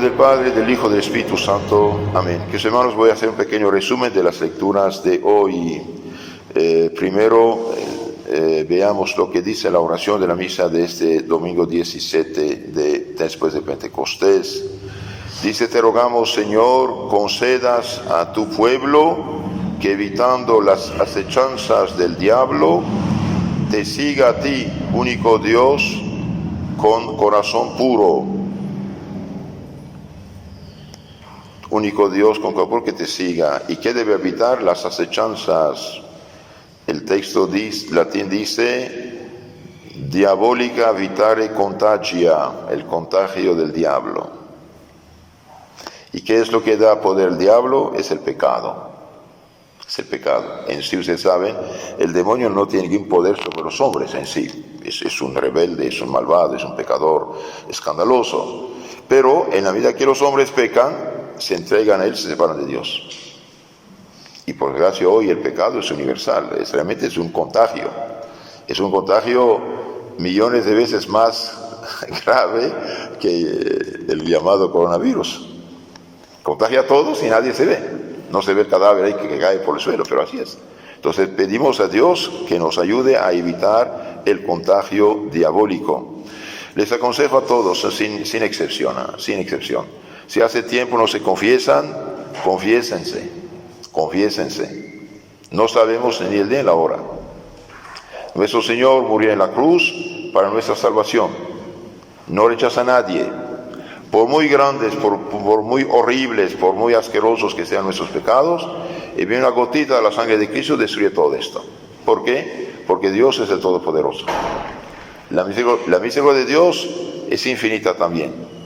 nombre del Padre, del Hijo y del Espíritu Santo. Amén. Queridos hermanos, voy a hacer un pequeño resumen de las lecturas de hoy. Primero, veamos lo que dice la oración de la misa de este domingo 17 después de Pentecostés. Dice: te rogamos, Señor, concedas a tu pueblo que, evitando las acechanzas del diablo, te siga a ti, único Dios, con corazón puro. Único Dios con corazón que te siga. ¿Y qué debe evitar? Las acechanzas. El texto latín dice: diabólica vitare contagia, el contagio del diablo. ¿Y qué es lo que da poder al diablo? Es el pecado. Es el pecado. En sí, ustedes saben, el demonio no tiene ningún poder sobre los hombres en sí. Es un rebelde, es un malvado, es un pecador escandaloso. Pero en la medida que los hombres pecan, se entregan a él, se separan de Dios. Y por desgracia hoy el pecado es universal, realmente es un contagio. Es un contagio millones de veces más grave que el llamado coronavirus. Contagia a todos y nadie se ve. No se ve el cadáver ahí que cae por el suelo, pero así es. Entonces pedimos a Dios que nos ayude a evitar el contagio diabólico. Les aconsejo a todos, sin excepción. Si hace tiempo no se confiesan, confiésense. No sabemos ni el día ni la hora. Nuestro Señor murió en la cruz para nuestra salvación. No rechaza a nadie. Por muy grandes, por muy horribles, por muy asquerosos que sean nuestros pecados, y viene una gotita de la sangre de Cristo y destruye todo esto. ¿Por qué? Porque Dios es el Todopoderoso. La misericordia de Dios es infinita también.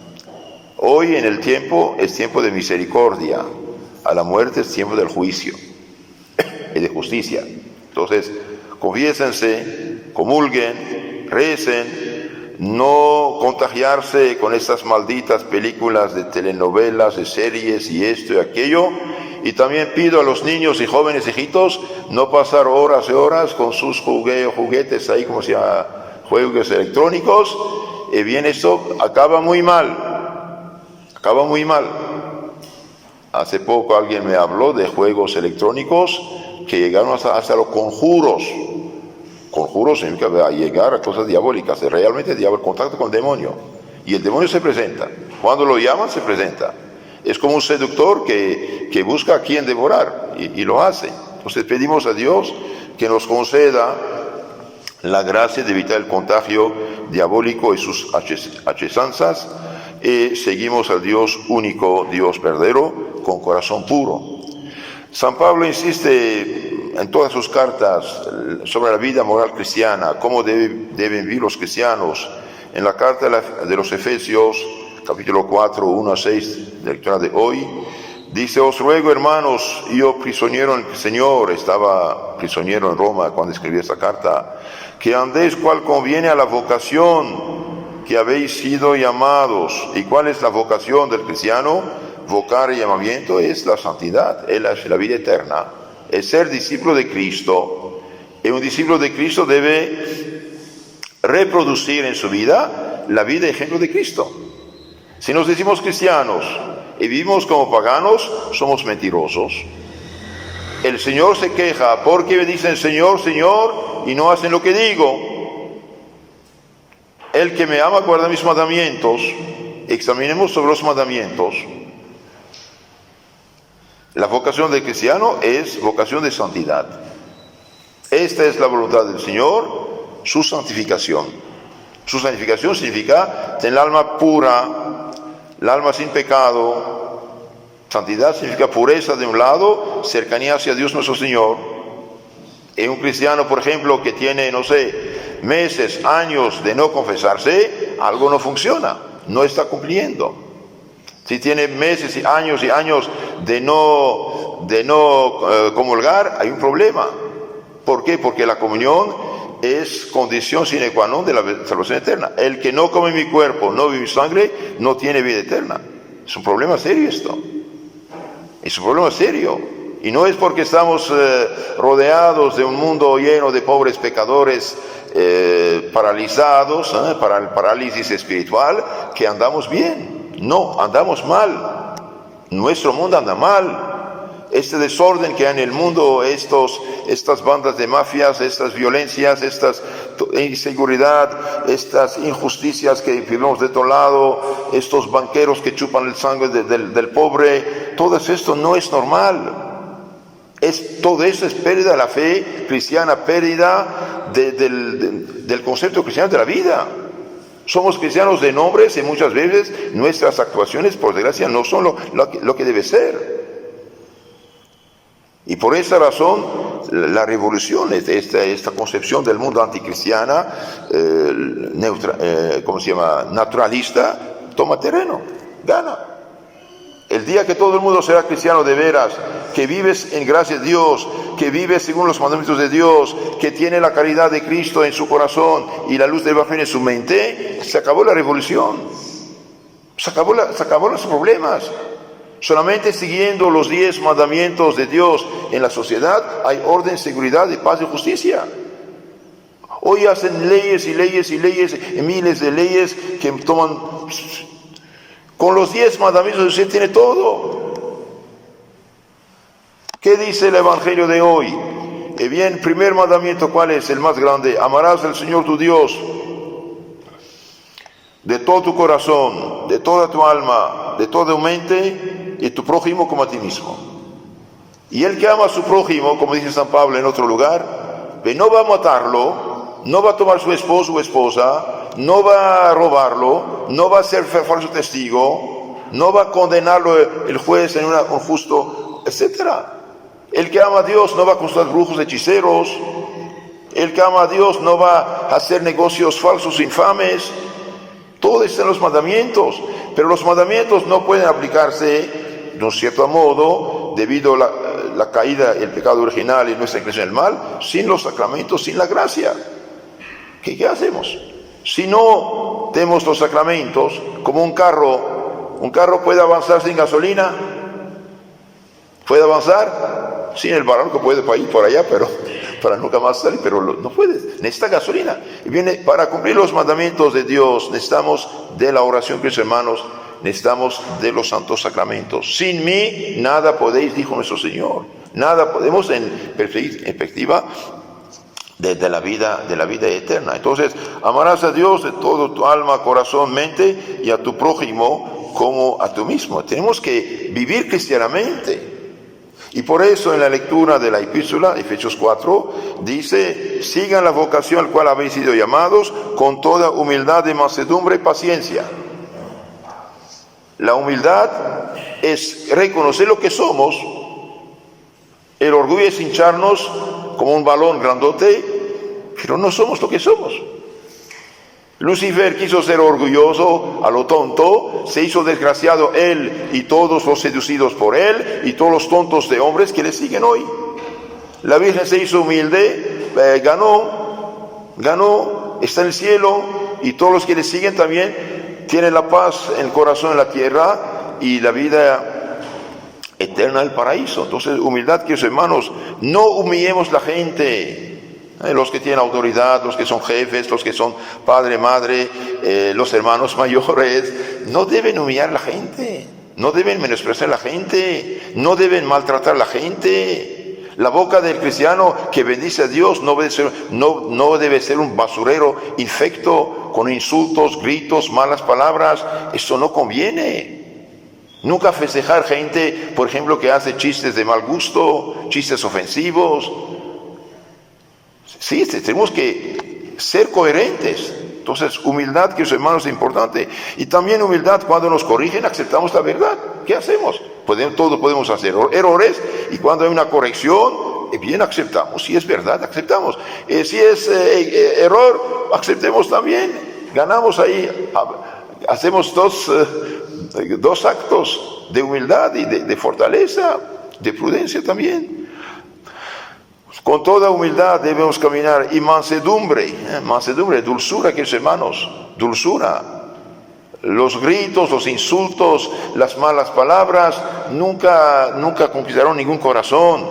Hoy en el tiempo es tiempo de misericordia, a la muerte es tiempo del juicio y de justicia. Entonces, confiésense, comulguen, recen, no contagiarse con estas malditas películas de telenovelas, de series y esto y aquello. Y también pido a los niños y jóvenes hijitos no pasar horas y horas con sus juguetes ahí, como se llama, juegos electrónicos. Y bien, esto acaba muy mal. Hace poco alguien me habló de juegos electrónicos que llegaron hasta los conjuros. Conjuros significa llegar a cosas diabólicas, realmente contacto con el demonio. Y el demonio se presenta. Cuando lo llaman, se presenta. Es como un seductor que busca a quien devorar y lo hace. Entonces pedimos a Dios que nos conceda la gracia de evitar el contagio diabólico y sus acechanzas. Y seguimos al Dios único, Dios verdadero, con corazón puro. San Pablo insiste en todas sus cartas sobre la vida moral cristiana, cómo deben vivir los cristianos. En la carta de los Efesios, capítulo 4, 1 a 6, de la lectura de hoy, dice: os ruego, hermanos, yo prisionero en el Señor, estaba prisionero en Roma cuando escribí esta carta, que andéis cual conviene a la vocación que habéis sido llamados. ¿Y cuál es la vocación del cristiano? Vocar y llamamiento es la santidad, es la vida eterna, es ser discípulo de Cristo. Y un discípulo de Cristo debe reproducir en su vida la vida y ejemplo de Cristo. Si nos decimos cristianos y vivimos como paganos, somos mentirosos. El Señor se queja porque me dicen Señor, Señor, y no hacen lo que digo. El que me ama guarda mis mandamientos. Examinemos sobre los mandamientos. La vocación del cristiano es vocación de santidad. Esta es la voluntad del Señor, su santificación. Su santificación significa tener el alma pura, el alma sin pecado. Santidad significa pureza de un lado, cercanía hacia Dios nuestro Señor. Y un cristiano, por ejemplo, que tiene, meses, años de no confesarse, algo no funciona, no está cumpliendo. Si tiene meses y años de no comulgar, hay un problema. ¿Por qué? Porque la comunión es condición sine qua non de la salvación eterna. El que no come mi cuerpo, no bebe mi sangre, no tiene vida eterna. Es un problema serio esto. Es un problema serio. Y no es porque estamos rodeados de un mundo lleno de pobres pecadores paralizados, para el parálisis espiritual, que andamos bien. No, andamos mal. Nuestro mundo anda mal. Este desorden que hay en el mundo, estas bandas de mafias, estas violencias, esta inseguridad, estas injusticias que vivimos de otro lado, estos banqueros que chupan el sangre del pobre, todo esto no es normal. Todo eso es pérdida de la fe cristiana, pérdida del concepto cristiano de la vida. Somos cristianos de nombres y muchas veces nuestras actuaciones, por desgracia, no son lo que debe ser. Y por esa razón, la revolución, esta concepción del mundo anticristiana, naturalista, toma terreno, gana. El día que todo el mundo será cristiano de veras, que vives en gracia de Dios, que vives según los mandamientos de Dios, que tiene la caridad de Cristo en su corazón y la luz del Evangelio en su mente, se acabó la revolución, se acabó los problemas. Solamente siguiendo los 10 mandamientos de Dios en la sociedad hay orden, seguridad, paz y justicia. Hoy hacen leyes y leyes y leyes, y miles de leyes que toman. Con los 10 mandamientos usted tiene todo. ¿Qué dice el Evangelio de hoy? Bien, primer mandamiento, ¿cuál es? El más grande. Amarás al Señor tu Dios de todo tu corazón, de toda tu alma, de toda tu mente, y tu prójimo como a ti mismo. Y el que ama a su prójimo, como dice San Pablo en otro lugar, no va a matarlo, no va a tomar su esposo o esposa, no va a robarlo, no va a ser falso testigo, no va a condenarlo el juez en un justo, etc. El que ama a Dios no va a consultar brujos, hechiceros. El que ama a Dios no va a hacer negocios falsos, infames. Todo está en los mandamientos, pero los mandamientos no pueden aplicarse de un cierto modo debido a la caída, el pecado original y nuestra inclinación al mal, sin los sacramentos, sin la gracia. ¿Qué hacemos? Si no tenemos los sacramentos, como un carro puede avanzar sin gasolina, puede avanzar sin el varón que puede ir por allá, pero para nunca más salir, pero no puede, necesita gasolina. Y viene, para cumplir los mandamientos de Dios, necesitamos de la oración, queridos hermanos, necesitamos de los santos sacramentos. Sin mí nada podéis, dijo nuestro Señor. Nada podemos en perspectiva de la vida eterna. Entonces, amarás a Dios de todo tu alma, corazón, mente, y a tu prójimo como a tú mismo. Tenemos que vivir cristianamente. Y por eso en la lectura de la epístola, Efesios 4, dice: sigan la vocación al cual habéis sido llamados, con toda humildad y mansedumbre y paciencia. La humildad es reconocer lo que somos. El orgullo es hincharnos como un balón grandote, pero no somos lo que somos. Lucifer quiso ser orgulloso a lo tonto, se hizo desgraciado él y todos los seducidos por él y todos los tontos de hombres que le siguen hoy. La Virgen se hizo humilde, ganó, está en el cielo, y todos los que le siguen también tienen la paz en el corazón, en la tierra, y la vida eterna del paraíso. Entonces, humildad, queridos hermanos, no humillemos la gente. Los que tienen autoridad, los que son jefes, los que son padre, madre, los hermanos mayores, no deben humillar a la gente, no deben menospreciar a la gente, no deben maltratar a la gente. La boca del cristiano que bendice a Dios no debe ser un basurero infecto con insultos, gritos, malas palabras. Esto no conviene. Nunca festejar gente, por ejemplo, que hace chistes de mal gusto, chistes ofensivos. Sí, tenemos que ser coherentes. Entonces, humildad, que hermanos, es importante. Y también humildad cuando nos corrigen, aceptamos la verdad. ¿Qué hacemos? Todos podemos hacer errores, y cuando hay una corrección, bien, aceptamos. Si es verdad, aceptamos. Si es error, aceptemos también. Ganamos ahí. Hacemos dos actos de humildad y de fortaleza, de prudencia también. Con toda humildad debemos caminar, y mansedumbre, dulzura, queridos hermanos, dulzura. Los gritos, los insultos, las malas palabras nunca conquistaron ningún corazón.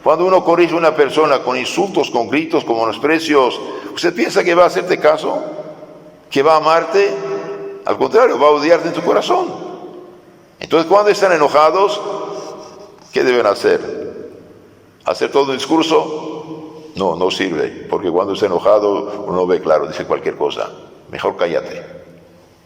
Cuando uno corrige a una persona con insultos, con gritos, con menosprecios, ¿usted piensa que va a hacerte caso? ¿Que va a amarte? Al contrario, va a odiarte en tu corazón. Entonces, cuando están enojados, ¿qué deben hacer? ¿Hacer todo un discurso? No, no sirve, porque cuando está enojado uno ve claro, dice cualquier cosa. Mejor cállate.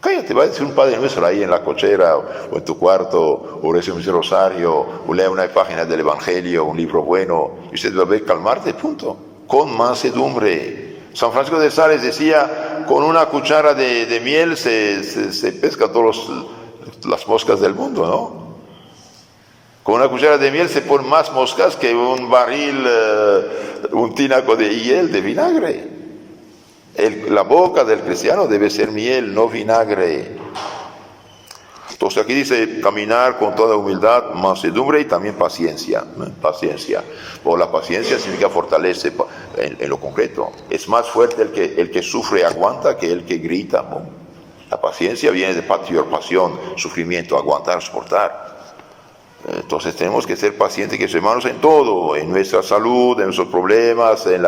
Cállate, va a decir un Padre Nuestro ahí en la cochera o en tu cuarto, o reza un rosario, o lea una página del Evangelio, un libro bueno, y usted va a ver calmarte, punto. Con mansedumbre. San Francisco de Sales decía, con una cuchara de miel se pesca todas las moscas del mundo, ¿no? Con una cuchara de miel se ponen más moscas que un barril, un tinaco de hiel, de vinagre. La boca del cristiano debe ser miel, no vinagre. Entonces aquí dice caminar con toda humildad, mansedumbre y también paciencia. Paciencia. O la paciencia significa fortalece en lo concreto. Es más fuerte el que sufre, aguanta, que el que grita. La paciencia viene de patior, pasión, sufrimiento, aguantar, soportar. Entonces tenemos que ser pacientes, que hermanos, en todo, en nuestra salud, en nuestros problemas, en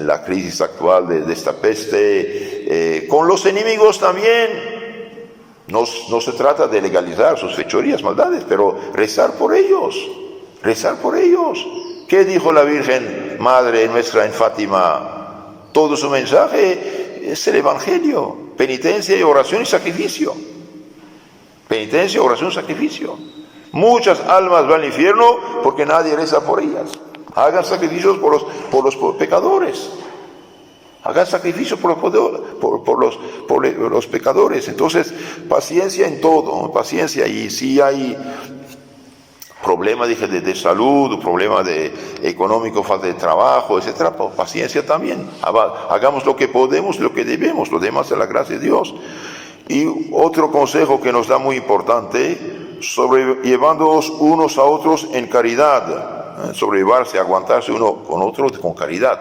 la crisis actual de esta peste, con los enemigos también. No se trata de legalizar sus fechorías, maldades, pero rezar por ellos, rezar por ellos. ¿Qué dijo la Virgen Madre nuestra en Fátima? Todo su mensaje es el Evangelio, penitencia y oración y sacrificio. Penitencia, oración y sacrificio. Muchas almas van al infierno porque nadie reza por ellas. Hagan sacrificios por los pecadores. Hagan sacrificios por los pecadores. Entonces, paciencia en todo, paciencia. Y si hay problema, dije, de salud, problema económico, falta de trabajo, etcétera, paciencia también. Hagamos lo que podemos, lo que debemos, lo demás es la gracia de Dios. Y otro consejo que nos da muy importante, sobrellevándoos unos a otros en caridad, sobrellevarse, aguantarse uno con otro con caridad.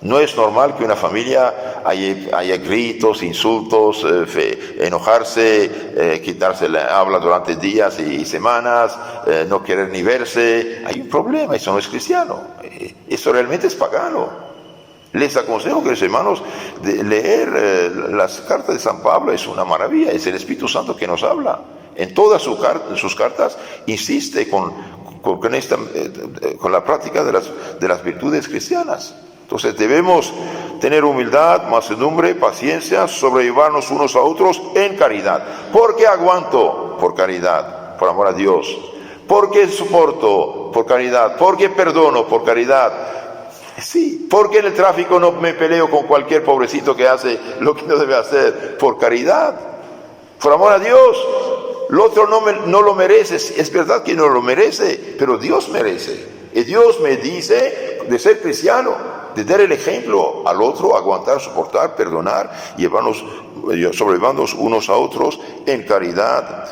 No es normal que una familia haya gritos, insultos, enojarse, quitarse la habla durante días y semanas, no querer ni verse. Hay un problema, eso no es cristiano, eso realmente es pagano. Les aconsejo, que los hermanos, de leer las cartas de San Pablo. Es una maravilla, es el Espíritu Santo que nos habla. En todas sus cartas insiste con la práctica de las virtudes cristianas. Entonces debemos tener humildad, mansedumbre, paciencia, sobrellevarnos unos a otros en caridad. ¿Por qué aguanto? Por caridad, por amor a Dios. ¿Por qué soporto? Por caridad. ¿Por qué perdono? Por caridad. Sí, porque en el tráfico no me peleo con cualquier pobrecito que hace lo que no debe hacer. Por caridad, por amor a Dios. El otro no lo merece, es verdad que no lo merece, pero Dios merece. Y Dios me dice de ser cristiano, de dar el ejemplo al otro, aguantar, soportar, perdonar, sobrellevándonos unos a otros en caridad.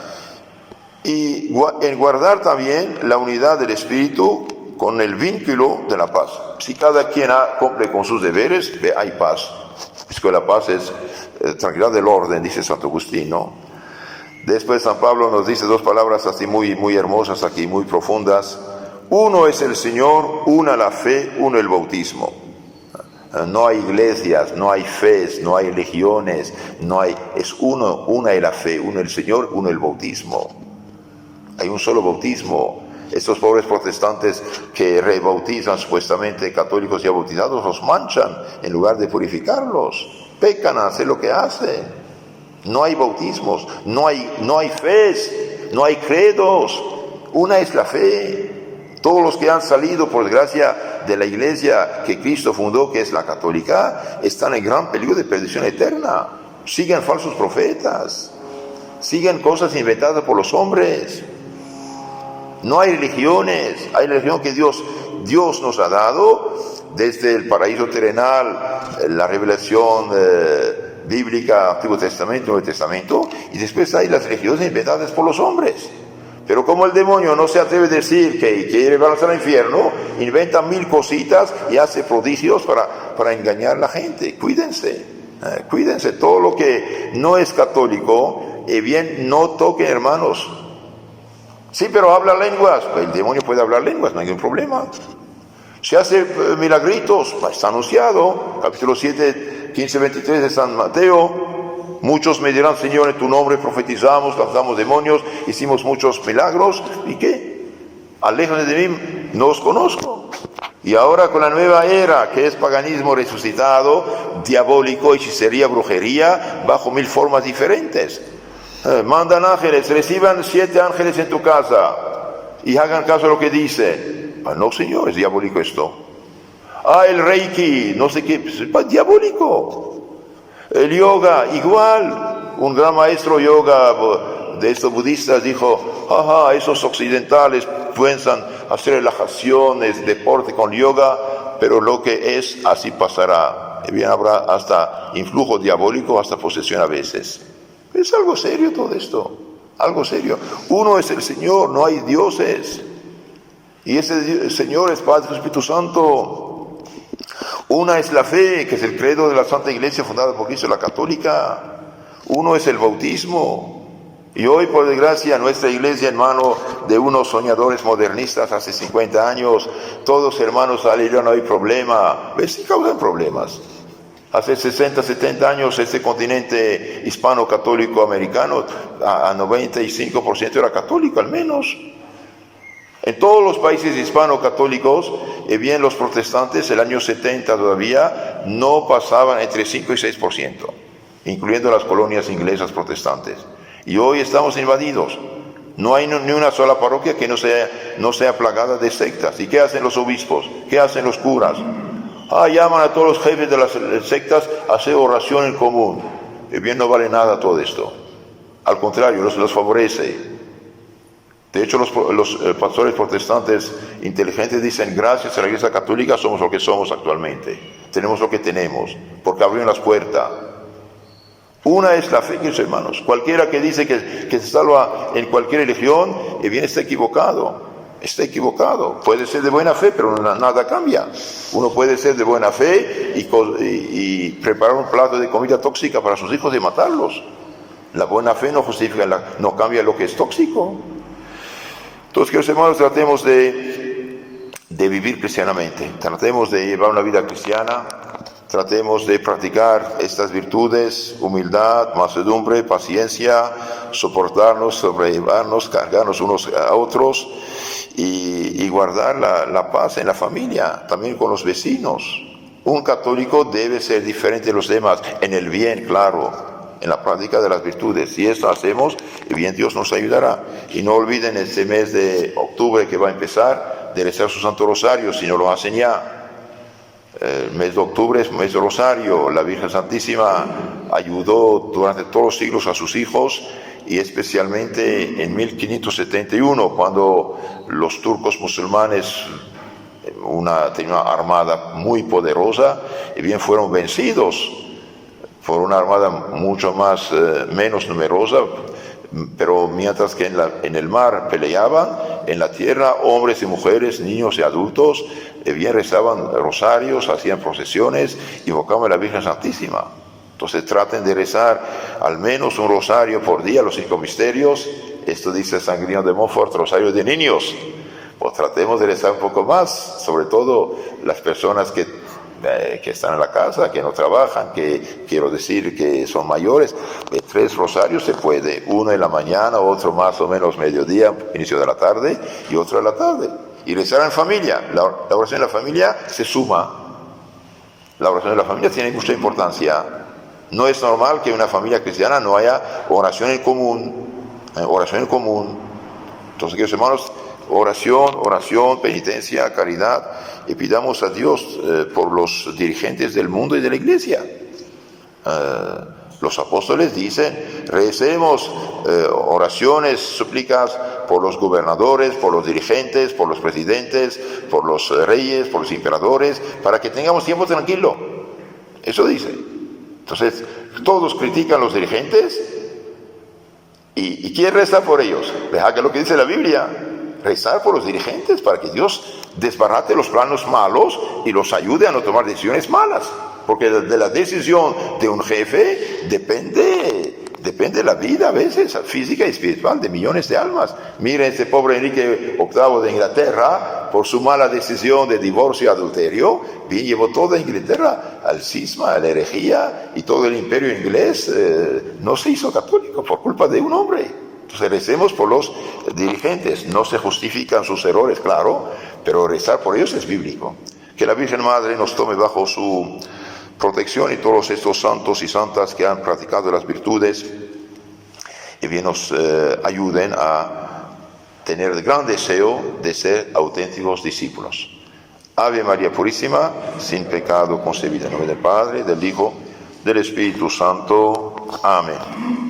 Y en guardar también la unidad del Espíritu con el vínculo de la paz. Si cada quien cumple con sus deberes, hay paz. Es que la paz es tranquilidad del orden, dice Santo Agustín, ¿no? Después San Pablo nos dice dos palabras así muy, muy hermosas aquí, muy profundas. Uno es el Señor, una la fe, uno el bautismo. No hay iglesias, no hay fes, no hay religiones, es una es la fe, uno el Señor, uno el bautismo. Hay un solo bautismo. Estos pobres protestantes que rebautizan supuestamente católicos ya bautizados, los manchan en lugar de purificarlos. Pecan a hacer lo que hacen. No hay bautismos, no hay fe, no hay credos. Una es la fe. Todos los que han salido, por desgracia, de la iglesia que Cristo fundó, que es la católica, están en gran peligro de perdición eterna. Siguen falsos profetas, siguen cosas inventadas por los hombres. No hay religiones, hay la religión que Dios nos ha dado desde el paraíso terrenal, la revelación bíblica, Antiguo Testamento, Nuevo Testamento, y después hay las religiones inventadas por los hombres. Pero como el demonio no se atreve a decir que quiere llevarnos al infierno, inventa 1000 cositas y hace prodigios para engañar a la gente. Cuídense, todo lo que no es católico, bien, no toquen, hermanos. Sí, pero habla lenguas. El demonio puede hablar lenguas, no hay ningún problema. Se hace milagritos, está anunciado, capítulo 7, 15, 23 de San Mateo. Muchos me dirán, Señor, en tu nombre profetizamos, lanzamos demonios, hicimos muchos milagros. ¿Y qué? Aléjate de mí, no os conozco. Y ahora con la nueva era, que es paganismo resucitado, diabólico, hechicería, brujería, bajo 1000 formas diferentes. Mandan ángeles, reciban 7 ángeles en tu casa y hagan caso a lo que dicen. No, Señor, es diabólico esto. El reiki, no sé qué, es diabólico. El yoga, igual. Un gran maestro yoga de estos budistas dijo, esos occidentales piensan hacer relajaciones, deporte con yoga, pero lo que es, así pasará. Y bien habrá hasta influjo diabólico, hasta posesión a veces. Es algo serio todo esto, algo serio. Uno es el Señor, no hay dioses. Y ese Señor es Padre, Espíritu Santo. Una es la fe, que es el credo de la Santa Iglesia fundada por Cristo, la católica. Uno es el bautismo. Y hoy, por desgracia, nuestra iglesia, en mano de unos soñadores modernistas hace 50 años, todos hermanos salieron, no hay problema. ¿Ves? Sí causan problemas. Hace 60, 70 años este continente hispano-católico americano, a 95% era católico al menos. En todos los países hispano-católicos, bien los protestantes, el año 70 todavía, no pasaban entre 5 y 6%, incluyendo las colonias inglesas protestantes. Y hoy estamos invadidos. No hay ni una sola parroquia que no sea plagada de sectas. ¿Y qué hacen los obispos? ¿Qué hacen los curas? Llaman a todos los jefes de las sectas a hacer oración en común. Y bien no vale nada todo esto. Al contrario, los favorece. De hecho, los pastores protestantes inteligentes dicen, gracias a la Iglesia Católica somos lo que somos actualmente. Tenemos lo que tenemos, porque abrieron las puertas. Una es la fe, queridos hermanos. Cualquiera que dice que se salva en cualquier religión, bien está equivocado. Está equivocado. Puede ser de buena fe, pero nada cambia. Uno puede ser de buena fe y preparar un plato de comida tóxica para sus hijos y matarlos. La buena fe no justifica, no cambia lo que es tóxico. Entonces, queridos hermanos, tratemos de vivir cristianamente. Tratemos de llevar una vida cristiana. Tratemos de practicar estas virtudes: humildad, mansedumbre, paciencia, soportarnos, sobrellevarnos, cargarnos unos a otros y guardar la paz en la familia, también con los vecinos. Un católico debe ser diferente de los demás, en el bien, claro, en la práctica de las virtudes. Si esto hacemos, bien Dios nos ayudará. Y no olviden este mes de octubre que va a empezar, de rezar su Santo Rosario, si no lo hacen ya. El mes de octubre es mes de Rosario. La Virgen Santísima ayudó durante todos los siglos a sus hijos, y especialmente en 1571, cuando los turcos musulmanes tenían una armada muy poderosa, y bien fueron vencidos por una armada mucho menos numerosa, pero mientras que en el mar peleaban, en la tierra hombres y mujeres, niños y adultos, bien rezaban rosarios, hacían procesiones, invocaban a la Virgen Santísima. Entonces traten de rezar al menos un rosario por día, los 5 misterios. Esto dice San Guillermo de Montfort, rosario de niños. Pues tratemos de rezar un poco más, sobre todo las personas que están en la casa, que no trabajan, que quiero decir que son mayores. 3 rosarios se puede, uno en la mañana, otro más o menos mediodía, inicio de la tarde, y otro en la tarde. Y rezar en familia. La oración en la familia se suma. La oración en la familia tiene mucha importancia. No es normal que en una familia cristiana no haya oración en común. Oración en común. Entonces, queridos hermanos, oración, penitencia, caridad, y pidamos a Dios por los dirigentes del mundo y de la iglesia. Los apóstoles dicen, recemos oraciones, súplicas por los gobernadores, por los dirigentes, por los presidentes, por los reyes, por los emperadores, para que tengamos tiempo tranquilo. Eso dice. Entonces, todos critican a los dirigentes, y ¿quién reza por ellos? Deja que lo que dice la Biblia, rezar por los dirigentes para que Dios desbarate los planos malos y los ayude a no tomar decisiones malas, porque de la decisión de un jefe depende depende de la vida a veces, física y espiritual, de millones de almas. Miren ese pobre Enrique VIII de Inglaterra, por su mala decisión de divorcio y adulterio, bien llevó toda Inglaterra al cisma, a la herejía, y todo el imperio inglés no se hizo católico por culpa de un hombre. Entonces recemos por los dirigentes, no se justifican sus errores, claro, pero rezar por ellos es bíblico. Que la Virgen Madre nos tome bajo su protección y todos estos santos y santas que han practicado las virtudes y bien nos ayuden a tener el gran deseo de ser auténticos discípulos. Ave María Purísima, sin pecado concebida. En nombre del Padre, del Hijo, del Espíritu Santo. Amén.